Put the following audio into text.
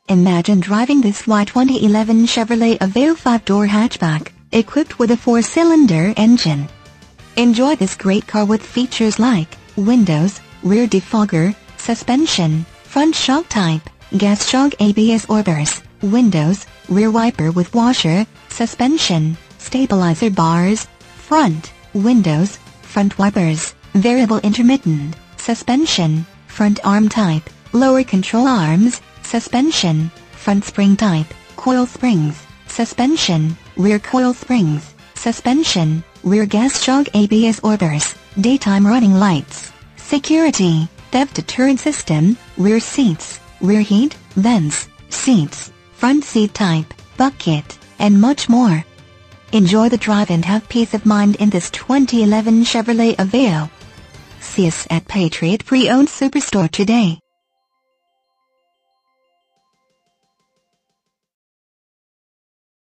Imagine driving this white 2011 Chevrolet Aveo 5-door hatchback, equipped with a 4-cylinder engine. Enjoy this great car with features like windows, rear defogger, suspension, front shock type, gas shock ABS orbers, windows, rear wiper with washer, suspension, stabilizer bars, front, windows, front wipers, variable intermittent, suspension, front arm type, lower control arms, suspension, front spring type, coil springs, suspension, rear coil springs, suspension, rear gas shock ABS orbers, daytime running lights, security, theft deterrent system, rear seats, rear heat, vents, seats, front seat type, bucket, and much more. Enjoy the drive and have peace of mind in this 2011 Chevrolet Aveo. See us at Patriot Pre-Owned Superstore today.